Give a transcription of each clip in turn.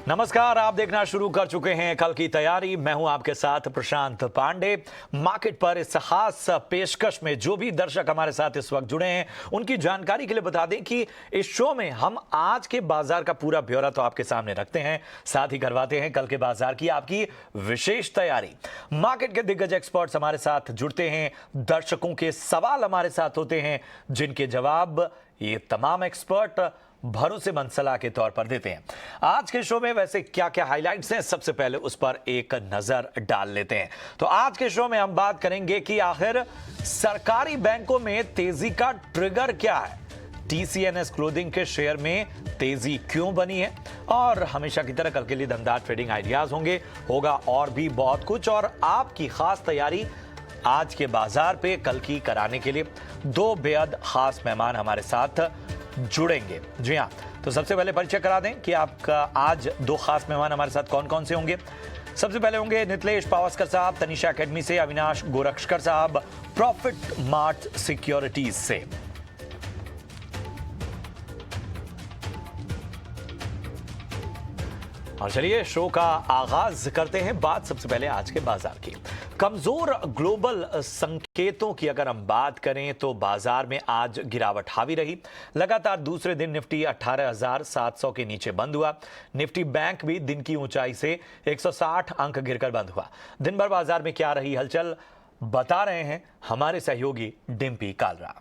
नमस्कार, आप देखना शुरू कर चुके हैं कल की तैयारी। मैं हूं आपके साथ प्रशांत पांडे। मार्केट पर इस खास पेशकश में जो भी दर्शक हमारे साथ इस वक्त जुड़े हैं उनकी जानकारी के लिए बता दें कि इस शो में हम आज के बाजार का पूरा ब्यौरा तो आपके सामने रखते हैं, साथ ही करवाते हैं कल के बाजार की आपकी विशेष तैयारी। मार्केट के दिग्गज एक्सपर्ट्स हमारे साथ जुड़ते हैं, दर्शकों के सवाल हमारे साथ होते हैं जिनके जवाब ये तमाम एक्सपर्ट भरोसेमंद सलाह के तौर पर देते हैं। आज के शो में वैसे क्या क्या हाइलाइट्स हैं, सबसे पहले उस पर एक नजर डाल लेते हैं। तो आज के शो में हम बात करेंगे कि आखिर सरकारी बैंकों में तेजी का ट्रिगर क्या है, TCNS क्लोथिंग के शेयर में तेजी क्यों बनी है, और हमेशा की तरह कल के लिए दमदार ट्रेडिंग आइडियाज होगा और भी बहुत कुछ। और आपकी खास तैयारी आज के बाजार पे कल की कराने के लिए दो बेहद खास मेहमान हमारे साथ जुड़ेंगे। जी हाँ, तो सबसे पहले परिचय करा दें कि आपका आज दो खास मेहमान हमारे साथ कौन कौन से होंगे। सबसे पहले होंगे नितलेश पावस्कर साहब तनिषा एकेडमी से, अविनाश गोरक्षकर साहब प्रॉफिट मार्ट सिक्योरिटीज से। और चलिए शो का आगाज करते हैं। बात सबसे पहले आज के बाजार की। कमजोर ग्लोबल संकेतों की अगर हम बात करें तो बाजार में आज गिरावट हावी रही। लगातार दूसरे दिन निफ्टी 18,700 के नीचे बंद हुआ। निफ्टी बैंक भी दिन की ऊंचाई से 160 अंक गिरकर बंद हुआ। दिन भर बाजार में क्या रही हलचल बता रहे हैं हमारे सहयोगी डिम्पी कालरा।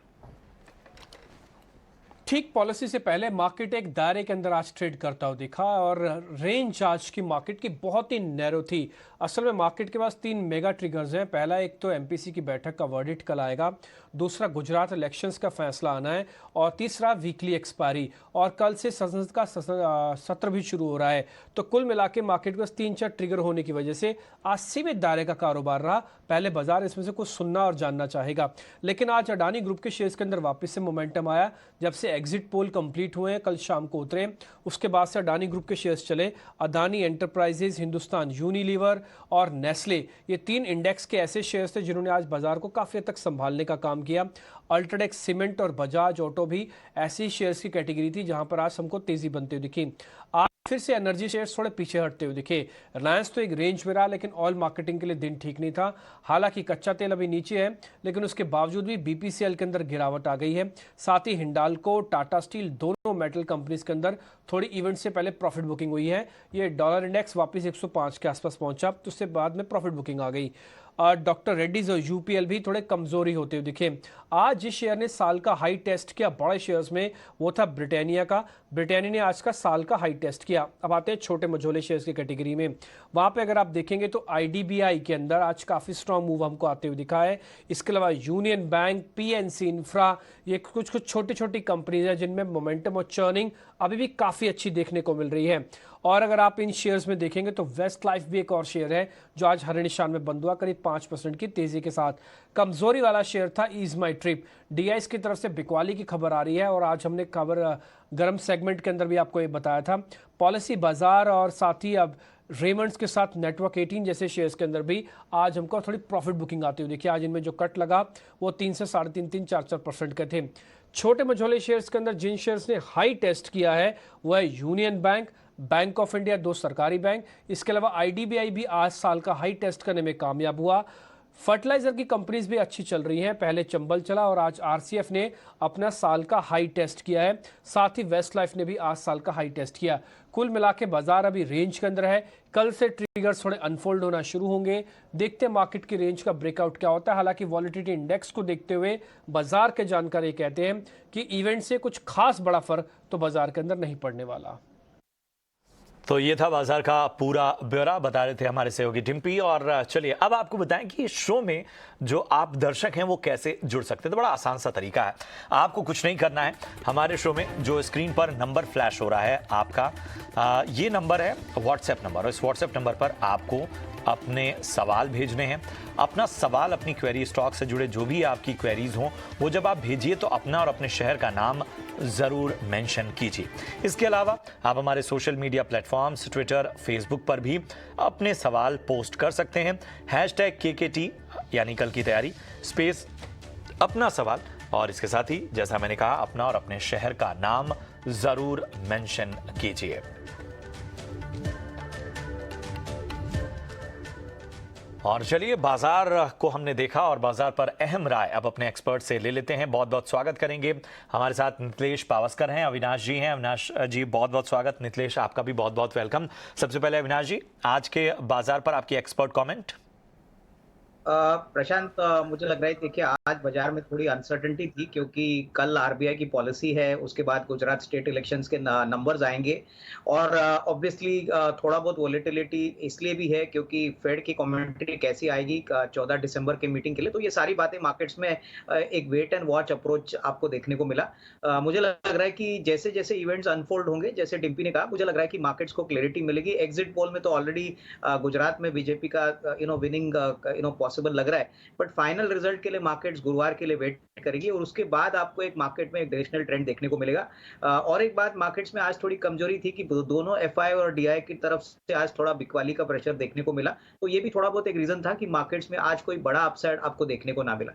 ठीक पॉलिसी से पहले मार्केट एक दायरे के अंदर आज ट्रेड करता हुआ दिखा और रेंज आज की मार्केट की बहुत ही नैरो थी। असल में मार्केट के पास तीन मेगा ट्रिगर्स हैं। पहला एक तो एमपीसी की बैठक का वर्डिक्ट कल आएगा, दूसरा गुजरात इलेक्शंस का फैसला आना है, और तीसरा वीकली एक्सपायरी। और कल से संसद का सत्र भी शुरू हो रहा है। तो कुल मिला के मार्केट के पास तीन चार ट्रिगर होने की वजह से आज सीमित दायरे का कारोबार रहा। पहले बाजार इसमें से कुछ सुनना और जानना चाहेगा, लेकिन आज अडानी ग्रुप के शेयर्स के अंदर वापस से मोमेंटम आया। जब से एग्जिट पोल कंप्लीट हुए हैं, कल शाम को उतरे, उसके बाद से अडानी ग्रुप के शेयर्स चले। अदानी एंटरप्राइजेज, हिंदुस्तान यूनिलीवर और नेस्ले, ये तीन इंडेक्स के ऐसे शेयर्स थे जिन्होंने आज बाजार को काफी हद तक संभालने का काम किया। अल्ट्राटेक सीमेंट और बजाज ऑटो भी ऐसी शेयर्स की कैटेगरी थी जहां पर आज हमको तेजी बनती हुई दिखी। आज फिर से एनर्जी शेयर्स थोड़े पीछे हटते हुए दिखे। रिलायंस तो एक रेंज में रहा, लेकिन ऑयल मार्केटिंग के लिए दिन ठीक नहीं था। हालांकि कच्चा तेल अभी नीचे है, लेकिन उसके बावजूद भी बीपीसीएल के अंदर गिरावट आ गई है। साथ ही हिंडाल्को, टाटा स्टील, दोनों मेटल कंपनीज के अंदर थोड़ी इवेंट से पहले प्रॉफिट बुकिंग हुई है। ये डॉलर इंडेक्स वापस 105 के आसपास पहुंचा, तो उससे बाद में प्रॉफिट बुकिंग आ गई। डॉक्टर रेड्डीज और यूपीएल भी थोड़े कमजोरी होते हुए दिखे। आज जिस शेयर ने साल का हाई टेस्ट किया बड़े शेयर्स में, वो था ब्रिटानिया का। ब्रिटानिया ने आज का साल का हाई टेस्ट किया। अब आते हैं छोटे मझोले शेयर्स की कैटेगरी में। वहां पे अगर आप देखेंगे तो आईडीबीआई के अंदर आज काफी स्ट्रॉन्ग मूव हमको आते हुए दिखा है। इसके अलावा यूनियन बैंक, पीएनसी इंफ्रा, ये कुछ छोटी छोटी कंपनीज हैं जिनमें मोमेंटम और चर्निंग अभी भी काफी अच्छी देखने को मिल रही है। और अगर आप इन शेयर्स में देखेंगे तो वेस्ट लाइफ भी एक और शेयर है जो आज हरे निशान में बंद हुआ, करीब 5% की तेजी के साथ। कमजोरी वाला शेयर था ईज माई ट्रिप। डीआईएस की तरफ से बिकवाली की खबर आ रही है, और आज हमने खबर गर्म सेगमेंट के अंदर भी आपको ये बताया था। पॉलिसी बाजार और साथ ही अब रेमंड्स के साथ नेटवर्क 18 जैसे शेयर्स के अंदर भी आज हमको थोड़ी प्रॉफिट बुकिंग आती हुई देखिए। आज इनमें जो कट लगा वो 3 से 3.5, 4% के थे। छोटे मझोले शेयर्स के अंदर जिन शेयर्स ने हाई टेस्ट किया है वह है union bank, bank of India, दो सरकारी बैंक। इसके अलावा आईडीबीआई भी आज साल का हाई टेस्ट करने में कामयाब हुआ। फर्टिलाइजर की कंपनीज भी अच्छी चल रही हैं। पहले चंबल चला और आज आरसीएफ ने अपना साल का हाई टेस्ट किया है। साथ ही वेस्ट लाइफ ने भी आज साल का हाई टेस्ट किया। कुल मिला के बाजार अभी रेंज के अंदर है। कल से ट्रिगर्स थोड़े अनफोल्ड होना शुरू होंगे। देखते हैं मार्केट की रेंज का ब्रेकआउट क्या होता है। हालांकि वॉलेटिलिटी इंडेक्स को देखते हुए बाजार के जानकार ये कहते हैं कि इवेंट से कुछ खास बड़ा फर्क तो बाजार के अंदर नहीं पड़ने वाला। तो ये था बाजार का पूरा ब्यौरा, बता रहे थे हमारे सहयोगी डिम्पी। और चलिए अब आपको बताएं कि इस शो में जो आप दर्शक हैं वो कैसे जुड़ सकते हैं। तो बड़ा आसान सा तरीका है, आपको कुछ नहीं करना है। हमारे शो में जो स्क्रीन पर नंबर फ्लैश हो रहा है आपका, ये नंबर है व्हाट्सएप नंबर, और इस व्हाट्सएप नंबर पर आपको अपने सवाल भेजने हैं। अपना सवाल, अपनी क्वेरी, स्टॉक से जुड़े जो भी आपकी क्वेरीज हों वो जब आप भेजिए तो अपना और अपने शहर का नाम ज़रूर मेंशन कीजिए। इसके अलावा आप हमारे social media platforms Twitter, Facebook पर भी अपने सवाल पोस्ट कर सकते हैं। #KKT यानी कल की तैयारी स्पेस अपना सवाल, और इसके साथ ही जैसा मैंने कहा अपना और अपने शहर का नाम ज़रूर मेंशन कीजिए। और चलिए, बाजार को हमने देखा और बाजार पर अहम राय अब अपने एक्सपर्ट से ले लेते हैं। बहुत बहुत स्वागत करेंगे। हमारे साथ नितलेश पावस्कर हैं, अविनाश जी हैं। अविनाश जी, बहुत बहुत स्वागत। नितलेश, आपका भी बहुत बहुत वेलकम। सबसे पहले अविनाश जी, आज के बाजार पर आपकी एक्सपर्ट कमेंट। प्रशांत, मुझे लग रहा है देखिए आज बाजार में थोड़ी अनसर्टेनिटी थी क्योंकि कल आरबीआई की पॉलिसी है, उसके बाद गुजरात स्टेट इलेक्शंस के नंबर्स आएंगे और ऑब्वियसली थोड़ा बहुत वोलेटिलिटी इसलिए भी है क्योंकि फेड की कमेंट्री कैसी आएगी 14 दिसंबर के मीटिंग के लिए। तो ये सारी बातें मार्केट्स में एक वेट एंड वॉच अप्रोच आपको देखने को मिला। मुझे लग रहा है कि जैसे जैसे इवेंट्स अनफोल्ड होंगे, जैसे डिम्पी ने कहा, मुझे लग रहा है कि मार्केट्स को क्लैरिटी मिलेगी। एग्जिट पोल में तो ऑलरेडी गुजरात में बीजेपी का विनिंग पॉसिबल लग रहा है, बट फाइनल रिजल्ट के लिए मार्केट्स गुरुवार के लिए वेट करेगी और उसके बाद आपको एक मार्केट में एक डायरेक्शनल ट्रेंड देखने को मिलेगा। और एक बात मार्केट्स में आज थोड़ी कमजोरी थी कि दोनों एफआई और डीआई की तरफ से आज थोड़ा बिकवाली का प्रेशर देखने को मिला, तो ये भी थोड़ा बहुत एक रीजन था कि मार्केट्स में आज कोई बड़ा अपसाइड आपको देखने को ना मिला।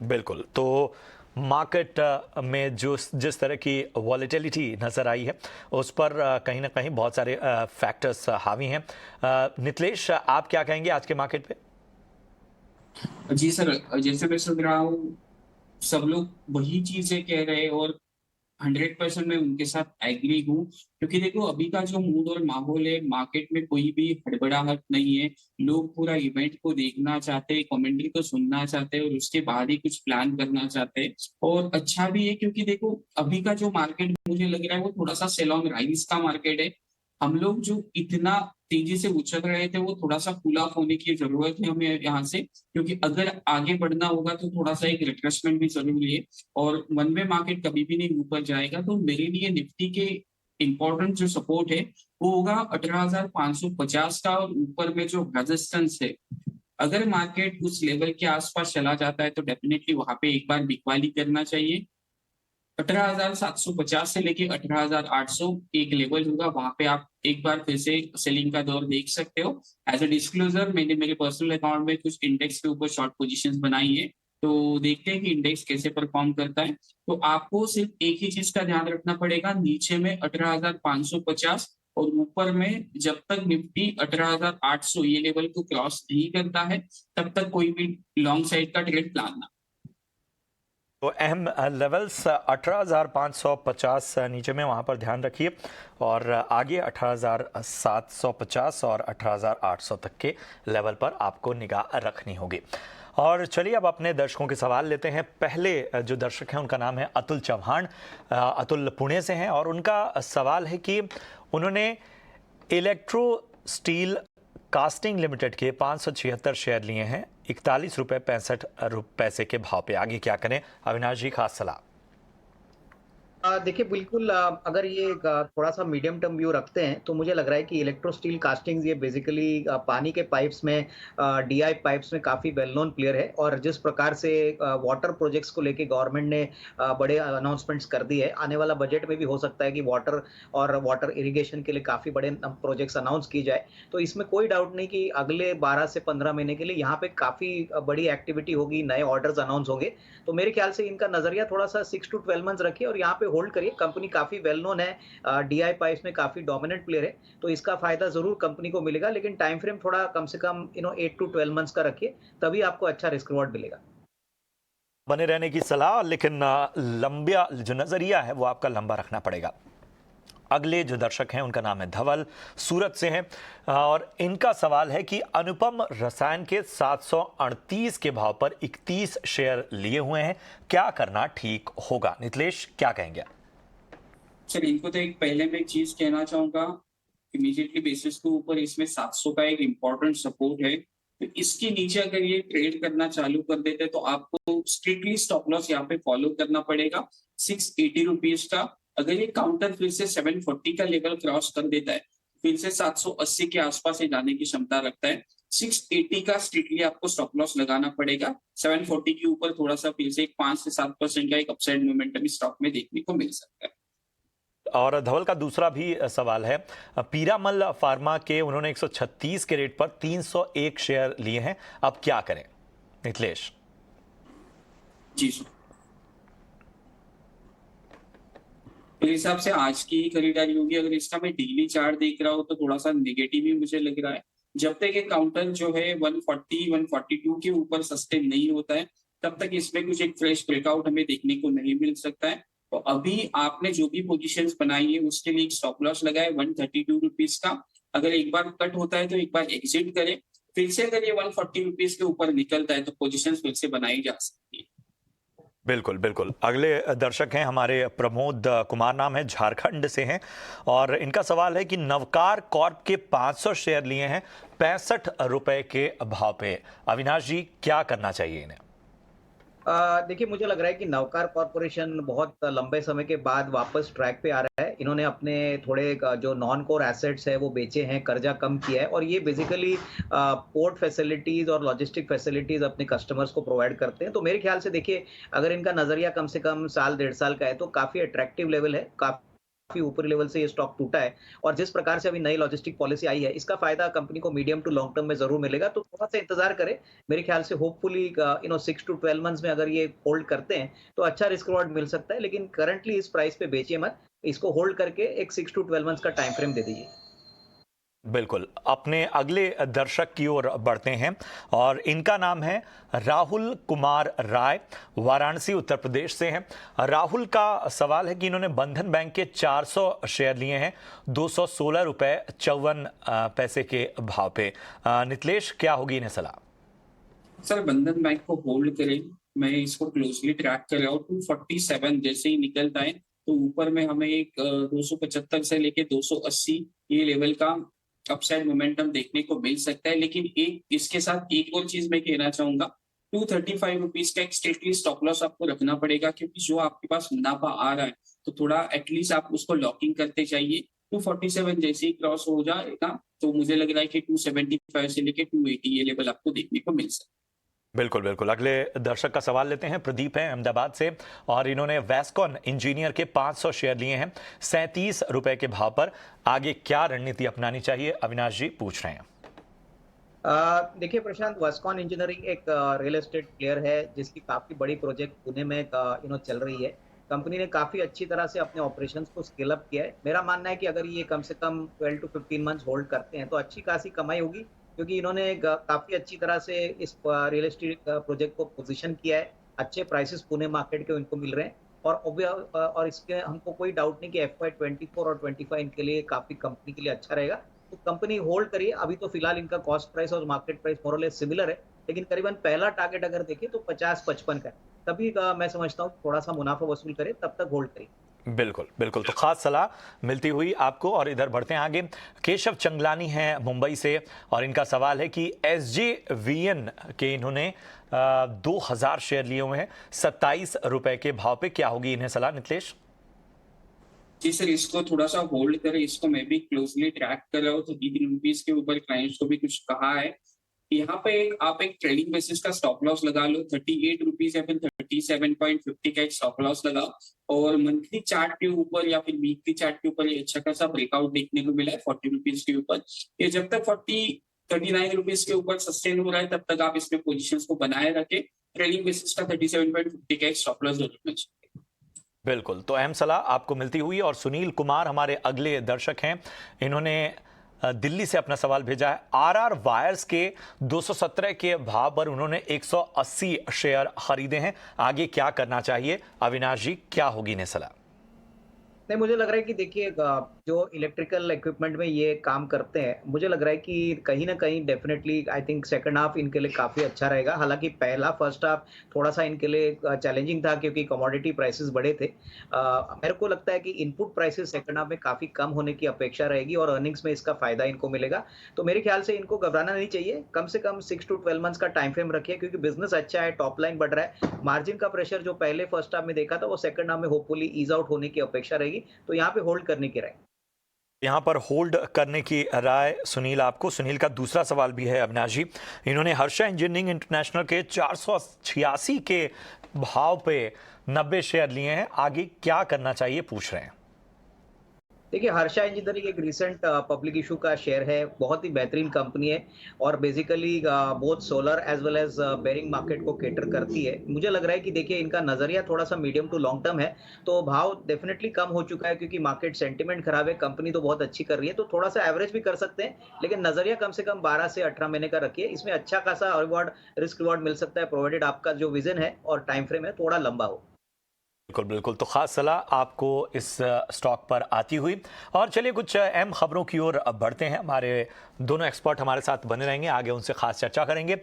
बिल्कुल। तो मार्केट में जो जिस तरह की वॉलेटिलिटी नज़र आई है, उस पर कहीं ना कहीं बहुत सारे फैक्टर्स हावी हैं। नितलेश, आप क्या कहेंगे आज के मार्केट पे? जी सर, जैसे मैं सुन रहा हूँ सब लोग वही चीजें कह रहे हैं और 100% मैं उनके साथ एग्री हूँ, क्योंकि देखो अभी का जो मूड और माहौल है, मार्केट में कोई भी हड़बड़ाहट नहीं है। लोग पूरा इवेंट को देखना चाहते हैं, कमेंट्री को सुनना चाहते हैं और उसके बाद ही कुछ प्लान करना चाहते हैं। और अच्छा भी है क्योंकि देखो अभी का जो मार्केट मुझे लग रहा है वो थोड़ा सा सेल ऑन राइज का मार्केट है। हम लोग जो इतना तेजी से उछल रहे थे वो थोड़ा सा कूल ऑफ होने की जरूरत है हमें यहाँ से, क्योंकि अगर आगे बढ़ना होगा तो थोड़ा सा एक रिट्रेसमेंट भी जरूरी है और वन वे मार्केट कभी भी नहीं ऊपर जाएगा। तो मेरे लिए निफ्टी के इंपॉर्टेंट जो सपोर्ट है वो होगा 18,550 का और ऊपर में जो रेजिस्टेंस है, अगर मार्केट उस लेवल के आसपास चला जाता है तो डेफिनेटली वहां पे एक बार बिकवाली करना चाहिए। 18,750 से लेके 18,800 एक लेवल होगा, वहां पे आप एक बार फिर से सेलिंग का दौर देख सकते हो। एज अ डिस्क्लोजर, मैंने मेरे पर्सनल अकाउंट में कुछ इंडेक्स के ऊपर शॉर्ट पोजीशंस बनाई है, तो देखते हैं कि इंडेक्स कैसे परफॉर्म करता है। तो आपको सिर्फ एक ही चीज का ध्यान रखना पड़ेगा, नीचे में 18,550 और ऊपर में जब तक निफ्टी 18,800 ये लेवल को क्रॉस नहीं करता है तब तक कोई भी लॉन्ग साइड का ट्रेड प्लान ना। तो अहम लेवल्स 18,550 नीचे में, वहाँ पर ध्यान रखिए, और आगे 18,750 और 18,800 तक के लेवल पर आपको निगाह रखनी होगी। और चलिए अब अपने दर्शकों के सवाल लेते हैं। पहले जो दर्शक हैं उनका नाम है अतुल चौहान। अतुल पुणे से हैं और उनका सवाल है कि उन्होंने इलेक्ट्रो स्टील कास्टिंग लिमिटेड के 576 शेयर लिए हैं 41.65 रुपए के भाव पे। आगे क्या करें? अविनाश जी, खास सलाह। देखिए बिल्कुल, अगर ये थोड़ा सा मीडियम टर्म व्यू रखते हैं तो मुझे लग रहा है कि इलेक्ट्रो स्टील कास्टिंग्स ये बेसिकली पानी के पाइप्स में, डीआई पाइप्स में काफ़ी वेल नोन प्लेयर है। और जिस प्रकार से वाटर प्रोजेक्ट्स को लेके गवर्नमेंट ने बड़े अनाउंसमेंट्स कर दिए है, आने वाला बजट में भी हो सकता है कि वाटर और वाटर इरिगेशन के लिए काफ़ी बड़े प्रोजेक्ट्स अनाउंस की जाए। तो इसमें कोई डाउट नहीं कि अगले 12 से 15 महीने के लिए यहाँ पे काफ़ी बड़ी एक्टिविटी होगी, नए ऑर्डर्स अनाउंस होंगे। तो मेरे ख्याल से इनका नजरिया थोड़ा सा 6 to 12 मंथ्स रखिए और यहाँ पे होल्ड करिए। कंपनी काफी वेल नोन है, डीआई पाइप्स में काफी डोमिनेंट प्लेयर है, तो इसका फायदा जरूर कंपनी को मिलेगा, लेकिन टाइम फ्रेम थोड़ा कम से कम 8 to 12 मंथ्स का रखिए, तभी आपको अच्छा रिस्क रिवॉर्ड मिलेगा। बने रहने की सलाह, लेकिन लंबा जो नजरिया है वो आपका लंबा रखना पड़ेगा। अगले जो दर्शक हैं उनका नाम है धवल, सूरत से हैं और इनका सवाल है कि अनुपम रसायन के 738 के भाव पर 31 शेयर लिए हुए हैं, क्या करना ठीक होगा? नितलेश, क्या कहेंगे? सर, इनको तो एक पहले मैं एक चीज कहना चाहूंगा, इमीडिएटली बेसिस के ऊपर इसमें 700 का एक इम्पोर्टेंट सपोर्ट है। तो इसके नीचे अगर ये ट्रेड करना चालू कर देते तो आपको स्ट्रिक्टली स्टॉप लॉस यहाँ पे फॉलो करना पड़ेगा 680 रुपीज का। अगर ये काउंटर फिर से 740 का लेवल क्रॉस कर देता है, फिर से 780 के आसपास ये जाने की क्षमता रखता है। 680 का स्ट्रिक्टली आपको स्टॉप लॉस लगाना पड़ेगा। 740 के ऊपर थोड़ा सा फिर से एक 5 से 7% का एक अपसाइड मोमेंटम स्टॉक में देखने को मिल सकता है। और धवल का दूसरा भी सवाल है, पीरामल फार्मा के उन्होंने 136 के रेट पर 301 शेयर लिए हैं, अब क्या करें? नितलेश जी सर, मेरे हिसाब से आज की खरीदारी होगी। अगर इसका मैं डेली चार्ट देख रहा हूँ तो थोड़ा सा नेगेटिव ही मुझे लग रहा है। जब तक ये काउंटर जो है 140 142 के ऊपर सस्टेन नहीं होता है, तब तक इसमें कुछ एक फ्रेश ब्रेकआउट हमें देखने को नहीं मिल सकता है। तो अभी आपने जो भी पोजीशंस बनाई है उसके लिए एक स्टॉप लॉस लगाए 132 रुपीज का। अगर एक बार कट होता है तो एक बार एग्जिट करें, फिर से अगर ये 140 रुपीज के ऊपर निकलता है तो पोजीशंस फिर से बनाई जा सकती है। बिल्कुल बिल्कुल। अगले दर्शक हैं हमारे प्रमोद कुमार, नाम है, झारखंड से हैं और इनका सवाल है कि नवकार कॉर्प के 500 शेयर लिए हैं 65 रुपए के भाव पे। अविनाश जी, क्या करना चाहिए इन्हें? देखिए, मुझे लग रहा है कि नवकार कॉरपोरेशन बहुत लंबे समय के बाद वापस ट्रैक पे आ रहा है। इन्होंने अपने थोड़े जो नॉन कोर एसेट्स है वो बेचे हैं, कर्जा कम किया है और ये बेसिकली पोर्ट फैसिलिटीज और लॉजिस्टिक फैसिलिटीज अपने कस्टमर्स को प्रोवाइड करते हैं। तो मेरे ख्याल से देखिए, अगर इनका नजरिया कम से कम साल 1.5 साल का है तो काफी अट्रैक्टिव लेवल है, काफी ऊपरी लेवल से ये स्टॉक टूटा है और जिस प्रकार से अभी नई लॉजिस्टिक पॉलिसी आई है इसका फायदा कंपनी को मीडियम टू लॉन्ग टर्म में जरूर मिलेगा। तो थोड़ा सा इंतजार करें, मेरे ख्याल से होपफुली 6 to 12 मंथ्स में अगर ये होल्ड करते हैं तो अच्छा रिस्क रिवॉर्ड मिल सकता है, लेकिन करंटली इस प्राइस पे बेचिए मत, इसको होल्ड करके एक 6 to 12 मंथ्स का टाइम फ्रेम दे दीजिए। बिल्कुल। अपने अगले दर्शक की ओर बढ़ते हैं और इनका नाम है राहुल कुमार राय, वाराणसी उत्तर प्रदेश से हैं। राहुल का सवाल है कि इन्होंने बंधन बैंक के 400 शेयर लिए हैं 216 रुपए 54 पैसे के भाव पे। नितलेश, क्या होगी इन्हें सलाह? सर, बंधन बैंक को होल्ड करें। मैं इसको क्लोजली ट्रैक कर रहा हूँ। 247 जैसे ही निकलता है तो ऊपर में हमें एक 275 से लेके 280 ये लेवल का अपसाइड मोमेंटम देखने को मिल सकता है। लेकिन एक इसके साथ एक और चीज मैं कहना चाहूंगा, 235 रुपीज का एक स्ट्रिक्टली स्टॉप लॉस आपको रखना पड़ेगा, क्योंकि जो आपके पास मुनाफा आ रहा है तो थोड़ा एटलीस्ट आप उसको लॉकिंग करते चाहिए। 247 जैसे ही क्रॉस हो जाएगा तो मुझे लग रहा है कि 275 से लेके 280 ये लेवल आपको देखने को मिल सकता है। बिल्कुल बिल्कुल। अगले दर्शक का सवाल लेते हैं। प्रदीप हैं अहमदाबाद से और इन्होंने वैस्कॉन इंजीनियर के 500 शेयर लिए हैं 37 रुपए के भाव पर। आगे क्या रणनीति अपनानी चाहिए, अविनाश जी पूछ रहे हैं। देखिए प्रशांत, वास्कॉन इंजीनियरिंग एक रियल एस्टेट प्लेयर है जिसकी काफी बड़ी प्रोजेक्ट पुणे में चल रही है। कंपनी ने काफी अच्छी तरह से अपने ऑपरेशंस को स्केल अप किया है। मेरा मानना है कि अगर ये कम से कम 12 to 15 मंथ्स होल्ड करते हैं तो अच्छी खासी कमाई होगी, क्योंकि इन्होंने काफी अच्छी तरह से इस रियल एस्टेट प्रोजेक्ट को पोजीशन किया है। अच्छे प्राइसेस पुणे मार्केट के इनको मिल रहे हैं और इसके हमको कोई डाउट नहीं कि FY24 और 25 इनके लिए काफी कंपनी के लिए अच्छा रहेगा। तो कंपनी होल्ड करिए। अभी तो फिलहाल इनका कॉस्ट प्राइस और मार्केट प्राइस मोर और लेस सिमिलर है, लेकिन करीबन पहला टारगेट अगर देखें तो 50-55 का है। तभी मैं समझता हूँ थोड़ा सा मुनाफा वसूल करें, तब तक होल्ड करिए। बिल्कुल बिल्कुल। तो खास सलाह मिलती हुई आपको। और इधर बढ़ते हैं आगे। केशव चंगलानी हैं मुंबई से और इनका सवाल है कि SJVN के इन्होंने 2000 शेयर लिए हुए हैं 27 रुपए के भाव पे। क्या होगी इन्हें सलाह, नितलेश? जी सर, इसको थोड़ा सा होल्ड करें। इसको मैं भी क्लोजली ट्रैक कर रहा हूँ। 33 रुपीज के ऊपर क्लाइंट्स को भी कुछ कहा है। यहाँ पे आप एक ट्रेडिंग बेसिस का स्टॉप लॉस लगा लो, 38 रुपीज या फिर 37.50 का एक स्टॉप लॉस लगाओ। और मंथली चार्ट के ऊपर या फिर वीकली चार्ट के ऊपर ये अच्छा खासा ब्रेकआउट देखने को मिला है 40 रुपीज के ऊपर। ये जब तक 39 रुपीज के ऊपर सस्टेन हो रहा है तब तक आप इसमें पोजीशंस को बनाए रखें। ट्रेडिंग बेसिस का 37.50 का एक स्टॉप लॉस जरूर में। बिल्कुल। तो अहम सलाह आपको मिलती हुई। और सुनील कुमार हमारे अगले दर्शक हैं। इन्होंने दिल्ली से अपना सवाल भेजा है। RR वायर्स के 217 के भाव पर उन्होंने 180 शेयर खरीदे हैं। आगे क्या करना चाहिए, अविनाश जी, क्या होगी इन्हें सलाह? नहीं, मुझे लग रहा है कि देखिए जो इलेक्ट्रिकल इक्विपमेंट में ये काम करते हैं, मुझे लग रहा है कि कहीं ना कहीं definitely I think second half इनके लिए काफी अच्छा रहेगा। हालांकि फर्स्ट हाफ थोड़ा सा इनके लिए चैलेंजिंग था क्योंकि कमोडिटी प्राइसेस बढ़े थे। मेरे को लगता है कि इनपुट प्राइसेस सेकंड हाफ में काफी कम होने की अपेक्षा रहेगी और अर्निंग्स में इसका फायदा इनको मिलेगा। तो मेरे ख्याल से इनको घबराना नहीं चाहिए। कम से कम 6 to 12 मंथ्स का टाइम फ्रेम रखिए, क्योंकि बिजनेस अच्छा है, टॉप लाइन बढ़ रहा है। मार्जिन का प्रेशर जो पहले फर्स्ट हाफ में देखा था वो सेकंड हाफ में होपफुली ईज आउट होने की अपेक्षा रहेगी। तो यहाँ पे होल्ड करने की राय। यहाँ पर होल्ड करने की राय सुनील आपको। सुनील का दूसरा सवाल भी है अविनाश जी। इन्होंने हर्षा इंजीनियरिंग इंटरनेशनल के 486 के भाव पे 90 शेयर लिए हैं। आगे क्या करना चाहिए पूछ रहे हैं। देखिए, हर्षा इंजीनियरिंग एक रिसेंट पब्लिक इशू का शेयर है, बहुत ही बेहतरीन कंपनी है और basically both solar as well as bearing market को कैटर करती है। मुझे लग रहा है कि देखिए इनका नज़रिया थोड़ा-सा मीडियम टू लॉन्ग टर्म है, तो भाव डेफिनिटली कम हो चुका है क्योंकि मार्केट सेंटिमेंट खराब है, कंपनी तो बहुत अच्छी कर रही है, तो थोड़ा-सा एवरेज भी कर सकते हैं, लेकिन नज़रिया कम से कम 12 से 18 महीने का रखिए। इसमें अच्छा खासा रिवॉर्ड, रिस्क रिवॉर्ड मिल सकता है, प्रोवाइडेड आपका जो विज़न है और टाइम फ्रेम है थोड़ा लंबा हो। बिल्कुल बिल्कुल, तो खास सलाह आपको इस स्टॉक पर आती हुई। और चलिए कुछ अहम खबरों की ओर अब बढ़ते हैं। हमारे दोनों एक्सपर्ट हमारे साथ बने रहेंगे, आगे उनसे खास चर्चा करेंगे।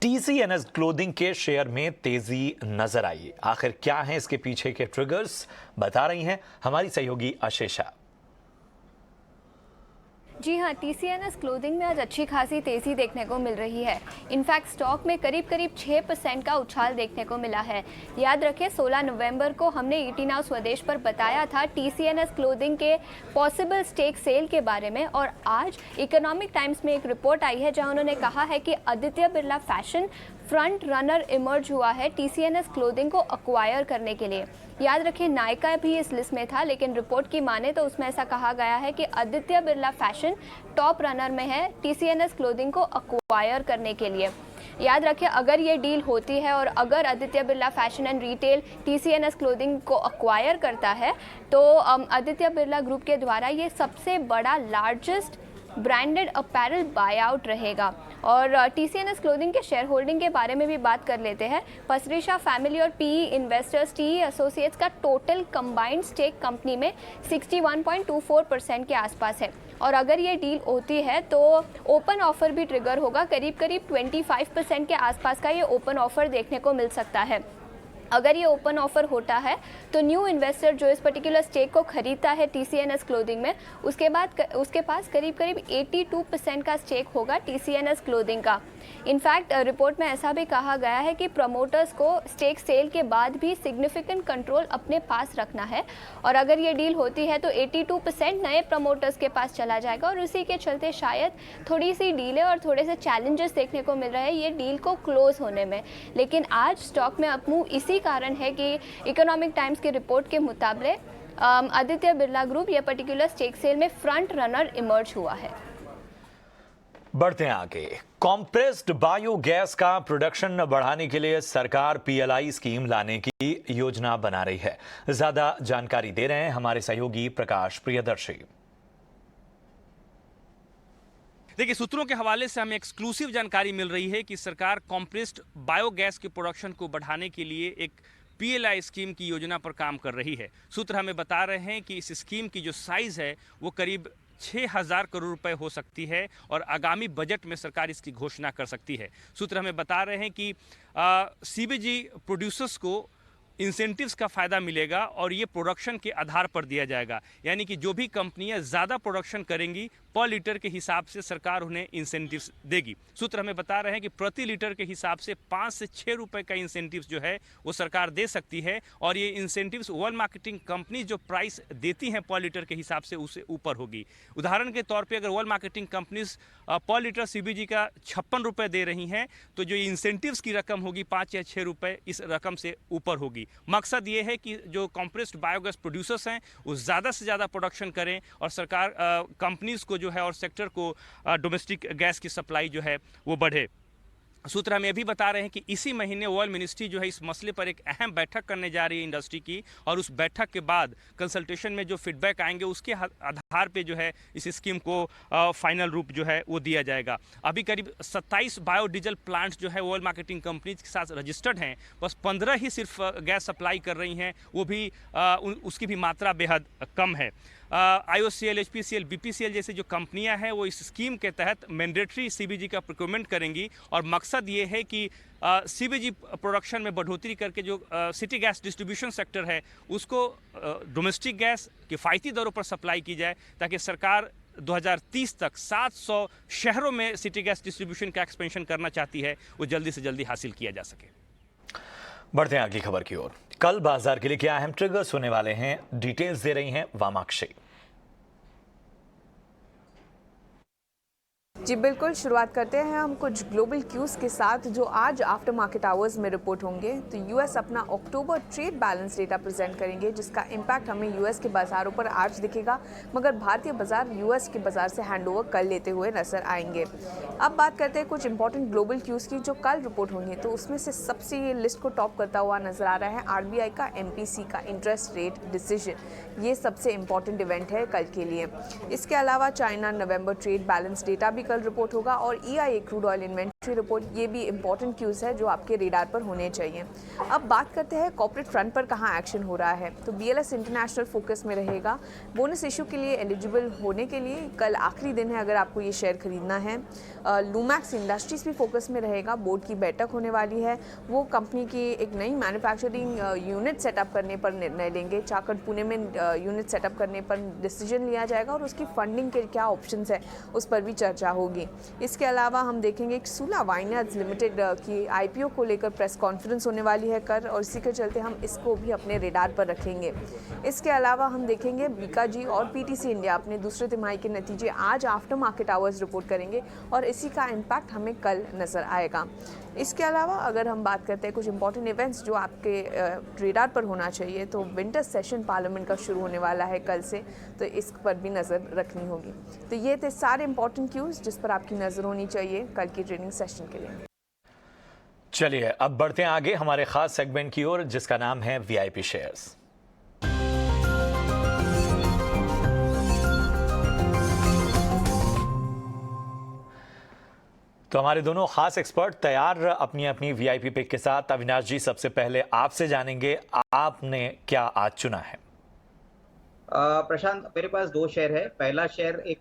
TCNS क्लोथिंग के शेयर में तेजी नजर आई, आखिर क्या है इसके पीछे के ट्रिगर्स, बता रही हैं हमारी सहयोगी आशीषा। जी हाँ, TCNS क्लोथिंग में आज अच्छी खासी तेज़ी देखने को मिल रही है। इनफैक्ट स्टॉक में करीब 6% का उछाल देखने को मिला है। याद रखें 16 नवंबर को हमने ईटी नाउ स्वदेश पर बताया था TCNS क्लोथिंग के पॉसिबल स्टेक सेल के बारे में, और आज इकोनॉमिक टाइम्स में एक रिपोर्ट आई है जहां उन्होंने कहा है कि Aditya Birla fashion front runner emerge हुआ है TCNS क्लोथिंग को अक्वायर करने के लिए। याद रखें नायका भी इस लिस्ट में था, लेकिन रिपोर्ट की माने तो उसमें ऐसा कहा गया है कि Aditya Birla fashion top runner में है TCNS क्लोथिंग को अक्वायर करने के लिए। याद रखें अगर ये डील होती है और अगर Aditya Birla fashion and retail TCNS clothing को अक्वायर करता है तो आदित्य बिरला ग्रुप के द्वारा ये सबसे बड़ा लार्जेस्ट ब्रांडेड अपैरल बायआउट रहेगा। और TCNS क्लोथिंग के शेयर होल्डिंग के बारे में भी बात कर लेते हैं। पसरीशा फैमिली और PE इन्वेस्टर्स TE एसोसिएट्स का टोटल कंबाइंड स्टेक कंपनी में 61.24% के आसपास है, और अगर ये डील होती है तो ओपन ऑफर भी ट्रिगर होगा। करीब 25% के आसपास का ये ओपन ऑफर देखने को मिल सकता है। अगर ये ओपन ऑफर होता है तो न्यू इन्वेस्टर जो इस पर्टिकुलर स्टेक को खरीदता है TCNS क्लोथिंग में, उसके पास करीब 82% का स्टेक होगा TCNS क्लोथिंग का। इनफैक्ट रिपोर्ट में ऐसा भी कहा गया है कि प्रमोटर्स को स्टेक सेल के बाद भी सिग्निफिकेंट कंट्रोल अपने पास रखना है, और अगर ये डील होती है तो 82% नए प्रमोटर्स के पास चला जाएगा, और उसी के चलते शायद थोड़ी सी डीले और थोड़े से चैलेंजेस देखने को मिल रहे हैं ये डील को क्लोज होने में। लेकिन आज स्टॉक में अपमूव इसी कारण है कि इकोनॉमिक टाइम्स की रिपोर्ट के मुताबिक आदित्य बिरला ग्रुप ये पर्टिकुलर स्टेक सेल में फ्रंट रनर इमर्ज हुआ है। बढ़ते हैं आगे। कॉम्प्रेस्ड बायोगैस का प्रोडक्शन बढ़ाने के लिए सरकार PLI स्कीम लाने की योजना बना रही है। ज्यादा जानकारी दे रहे हैं हमारे सहयोगी प्रकाश प्रियदर्शी। देखिए, सूत्रों के हवाले से हमें एक्सक्लूसिव जानकारी मिल रही है कि सरकार कॉम्प्रेस्ड बायोगैस के प्रोडक्शन को बढ़ाने के लिए एक PLI स्कीम की योजना पर काम कर रही है। सूत्र हमें बता रहे हैं कि इस स्कीम की जो साइज है वो करीब 6,000 करोड़ रुपए हो सकती है, और आगामी बजट में सरकार इसकी घोषणा कर सकती है। सूत्र हमें बता रहे हैं कि CBG प्रोड्यूसर्स को इंसेंटिव्स का फ़ायदा मिलेगा और ये प्रोडक्शन के आधार पर दिया जाएगा, यानी कि जो भी कंपनियां ज़्यादा प्रोडक्शन करेंगी पर लीटर के हिसाब से सरकार उन्हें इंसेंटिव्स देगी। सूत्र हमें बता रहे हैं कि प्रति लीटर के हिसाब से 5 से 6 रुपए का इंसेंटिव्स जो है वो सरकार दे सकती है, और ये इंसेंटिव्स वर्ल्ड मार्केटिंग कंपनी जो प्राइस देती हैं पर लीटर के हिसाब से उससे ऊपर होगी। उदाहरण के तौर पर अगर वर्ल्ड मार्केटिंग कंपनीज पर लीटर CBG का 56 रुपये दे रही हैं तो जो इंसेंटिव्स की रकम होगी 5 या 6 रुपये इस रकम से ऊपर होगी। मकसद ये है कि जो कॉम्प्रेस्ड बायोगैस प्रोड्यूसर्स हैं वो ज़्यादा से ज़्यादा प्रोडक्शन करें, और सरकार कंपनीज को जो है और सेक्टर को डोमेस्टिक गैस की सप्लाई जो है वो बढ़े। सूत्र हमें भी बता रहे हैं कि इसी महीने ऑयल मिनिस्ट्री जो है इस मसले पर एक अहम बैठक करने जा रही है इंडस्ट्री की, और उस बैठक के बाद कंसल्टेशन में जो फीडबैक आएंगे उसके आधार पे जो है इस स्कीम को फाइनल रूप जो है वो दिया जाएगा। अभी करीब 27 बायोडीजल प्लांट्स जो है ऑयल मार्केटिंग कंपनीज के साथ रजिस्टर्ड हैं, बस 15 ही सिर्फ गैस सप्लाई कर रही हैं, वो भी उसकी भी मात्रा बेहद कम है। IOCL, HPCL, BPCL जैसे जो कंपनियां हैं वो इस स्कीम के तहत मैंडेटरी CBG का प्रोक्योरमेंट करेंगी, और मकसद ये है कि CBG प्रोडक्शन में बढ़ोतरी करके जो सिटी गैस डिस्ट्रीब्यूशन सेक्टर है उसको डोमेस्टिक गैस किफ़ायती दरों पर सप्लाई की जाए, ताकि सरकार 2030 तक 700 शहरों में सिटी गैस डिस्ट्रीब्यूशन का एक्सपेंशन करना चाहती है, वो जल्दी से जल्दी हासिल किया जा सके। बढ़ते हैं अगली खबर की ओर। कल बाजार के लिए क्या अहम ट्रिगर्स होने वाले हैं, डिटेल्स दे रही हैं वामाक्षी। जी बिल्कुल, शुरुआत करते हैं हम कुछ ग्लोबल क्यूज़ के साथ जो आज आफ्टर मार्केट आवर्स में रिपोर्ट होंगे। तो यूएस अपना अक्टूबर ट्रेड बैलेंस डेटा प्रेजेंट करेंगे जिसका इम्पैक्ट हमें यूएस के बाज़ारों पर आज दिखेगा, मगर भारतीय बाज़ार यूएस के बाज़ार से हैंडओवर कर लेते हुए नजर आएंगे। अब बात करते हैं कुछ इंपॉर्टेंट ग्लोबल क्यूज़ की जो कल रिपोर्ट होंगे। तो उसमें से सबसे ये लिस्ट को टॉप करता हुआ नजर आ रहा है आरबीआई का एमपीसी का इंटरेस्ट रेट डिसीजन। ये सबसे इंपॉर्टेंट इवेंट है कल के लिए। इसके अलावा चाइना नवंबर ट्रेड बैलेंस डेटा भी कल रिपोर्ट होगा और EIA crude oil inventory report, ये भी इंपॉर्टेंट क्यूज़ है जो आपके रेडार पर होने चाहिए। अब बात करते हैं कॉर्पोरेट फ्रंट पर कहाँ एक्शन हो रहा है। तो बीएलएस इंटरनेशनल फोकस में रहेगा। बोनस इशू के लिए एलिजिबल होने के लिए कल आखिरी दिन है अगर आपको ये शेयर खरीदना है। लूमैक्स इंडस्ट्रीज भी फोकस में रहेगा। बोर्ड की बैठक होने वाली है, वो कंपनी की एक नई मैन्युफैक्चरिंग यूनिट सेटअप करने पर निर्णय लेंगे। चाकट पुणे में यूनिट सेटअप करने पर डिसीजन लिया जाएगा और उसकी फंडिंग के क्या ऑप्शंस है उस पर भी चर्चा होगी। इसके अलावा हम देखेंगे कि सूला वाइनयार्ड्स लिमिटेड की आईपीओ को लेकर प्रेस कॉन्फ्रेंस होने वाली है कल, और इसी के चलते हम इसको भी अपने रेडार पर रखेंगे। इसके अलावा हम देखेंगे बीकाजी और पीटीसी इंडिया अपने दूसरे तिमाही के नतीजे आज आफ्टर मार्केट आवर्स रिपोर्ट करेंगे और इसी का इम्पैक्ट हमें कल नज़र आएगा। इसके अलावा अगर हम बात करते हैं कुछ इंपॉर्टेंट इवेंट्स जो आपके रेडार पर होना चाहिए, तो विंटर सेशन पार्लियामेंट का शुरू होने वाला है कल से, तो इस पर भी नज़र रखनी होगी। तो ये थे सारे इंपॉर्टेंट क्यूज़ जिस पर आपकी नज़र होनी चाहिए कल की ट्रेडिंग सेशन के लिए। चलिए अब बढ़ते हैं आगे हमारे खास सेगमेंट की ओर जिसका नाम है वीआईपी शेयर्स। तो हमारे दोनों खास एक्सपर्ट तैयार अपनी अपनी वीआईपी पिक के साथ। अविनाश जी, सबसे पहले आपसे जानेंगे, आपने क्या आज चुना है? प्रशांत, मेरे पास दो शेयर है। पहला शेयर एक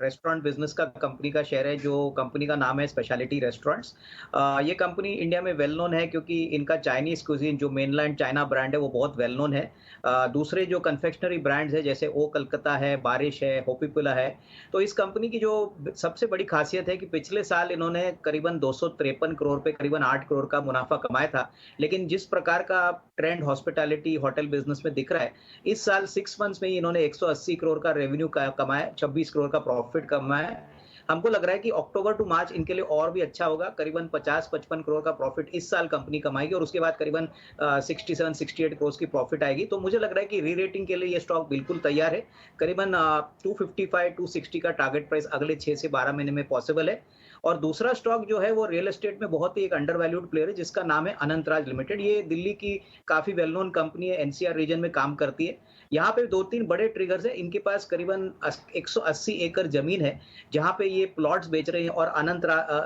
रेस्टोरेंट बिजनेस का कंपनी का शेयर है जो कंपनी का नाम है स्पेशलिटी रेस्टोरेंट्स। ये कंपनी इंडिया में वेल नोन है क्योंकि इनका चाइनीज कुजीन जो मेनलैंड चाइना ब्रांड है वो बहुत वेल नोन है। दूसरे जो कन्फेक्शनरी ब्रांड्स है जैसे ओ कलकत्ता है, बारिश है, होपीपुला है। तो इस कंपनी की जो सबसे बड़ी खासियत है कि पिछले साल इन्होंने करीबन 253 करोड़ पे करीबन 8 करोड़ का मुनाफा कमाया था। लेकिन जिस प्रकार का ट्रेंड हॉस्पिटैलिटी होटल बिजनेस में दिख रहा है, इस साल 6 मंथ्स में इन्होंने 180 करोड़ का रेवेन्यू कमाया, 26 करोड़ का प्रॉफिट कमाया। हमको लग रहा है कि अक्टूबर टू मार्च इनके लिए और भी अच्छा होगा। करीबन 50-55 करोड़ का प्रॉफिट इस साल कंपनी कमाएगी और उसके बाद करीबन 67-68 करोड़ की प्रॉफिट आएगी। तो मुझे लग रहा है कि री रेटिंग के लिए ये स्टॉक बिल्कुल तैयार है। करीबन 255-260 का टारगेट प्राइस अगले 6 से 12 महीने में पॉसिबल है। और दूसरा स्टॉक जो है वो रियल एस्टेट में बहुत ही एक अंडर वैल्यूड प्लेयर है जिसका नाम है अनंतराज लिमिटेड। ये दिल्ली की काफी वेल नोन कंपनी है, एनसीआर रीजन में काम करती है। यहाँ पे 2-3 बड़े ट्रिगर्स हैं। इनके पास करीबन 180 एकड़ जमीन है जहाँ पे ये प्लॉट्स बेच रहे हैं और अनंत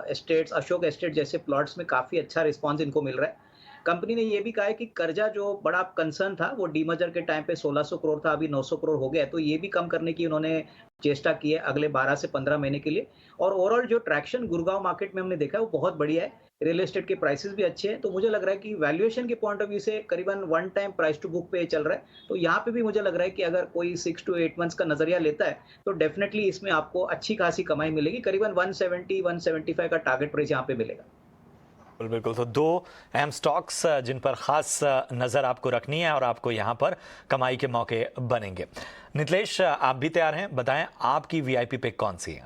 एस्टेट्स, अशोक एस्टेट जैसे प्लॉट्स में काफी अच्छा रिस्पॉन्स इनको मिल रहा है। कंपनी ने ये भी कहा है कि कर्जा जो बड़ा कंसर्न था वो डीमर्जर के टाइम पे 1600 करोड़ था, अभी 900 करोड़ हो गया। तो ये भी कम करने की उन्होंने चेष्टा की है अगले 12 से 15 महीने के लिए। और ओवरऑल जो ट्रैक्शन गुड़गांव मार्केट में हमने देखा है वो बहुत बढ़िया है। रियल एस्टेट के प्राइसेस भी अच्छे हैं। तो मुझे लग रहा है कि वैल्यूएशन के पॉइंट ऑफ व्यू से करीबन 1 टाइम प्राइस टू बुक पे चल रहा है। तो यहाँ पे भी मुझे लग रहा है कि अगर कोई 6 to 8 मंथ्स का नजरिया लेता है तो डेफिनेटली इसमें आपको अच्छी खासी कमाई मिलेगी। करीबन 170-175 का टारगेट प्राइस यहाँ पे मिलेगा। बिल्कुल। तो दो अहम स्टॉक्स जिन पर खास नज़र आपको रखनी है और आपको यहाँ पर कमाई के मौके बनेंगे। नितलेश, आप भी तैयार हैं? बताएं आपकी वीआईपी पिक कौन सी है?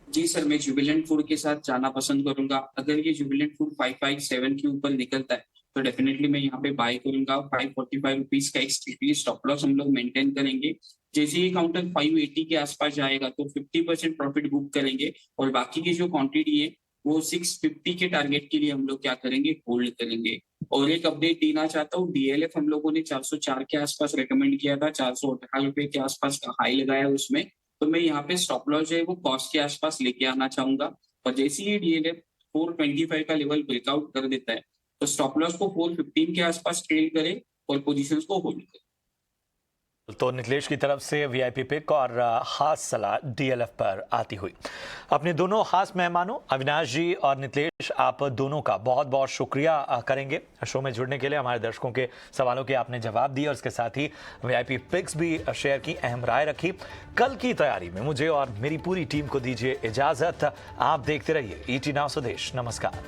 जी सर, मैं जुबिलेंट फूड के साथ जाना पसंद करूंगा। अगर ये जुबिलेंट फूड 557 के ऊपर निकलता है तो डेफिनेटली मैं यहाँ पे बाय करूंगा। 545 रुपीज का एक स्ट्रिक्टली स्टॉप लॉस हम लोग मेंटेन करेंगे। जैसे ये काउंटर 580 के आसपास जाएगा तो 50% प्रॉफिट बुक करेंगे और बाकी की जो क्वांटिटी है वो 650 के टारगेट के लिए हम लोग क्या करेंगे, होल्ड करेंगे। और एक अपडेट देना चाहता हूँ, डीएलएफ हम लोगों ने 404 के आसपास रेकमेंड किया था, 418 रुपए के आसपास का हाई लगाया उसमें। तो मैं यहाँ पे स्टॉप लॉस जो है वो कॉस्ट के आसपास लेके आना चाहूंगा। और जैसे ही डीएलएफ 425 का लेवल ब्रेकआउट कर देता है तो स्टॉप लॉस को 415 के आसपास ट्रेड करें और पोजीशंस को होल्ड करें। तो नितलेश की तरफ से वीआईपी पिक और खास सलाह डीएलएफ पर आती हुई। अपने दोनों खास मेहमानों अविनाश जी और नितलेश, आप दोनों का बहुत बहुत शुक्रिया करेंगे शो में जुड़ने के लिए। हमारे दर्शकों के सवालों के आपने जवाब दिए और इसके साथ ही वीआईपी पिक्स भी शेयर की, अहम राय रखी। कल की तैयारी में मुझे और मेरी पूरी टीम को दीजिए इजाजत। आप देखते रहिए ईटी नाउ स्वदेश। नमस्कार।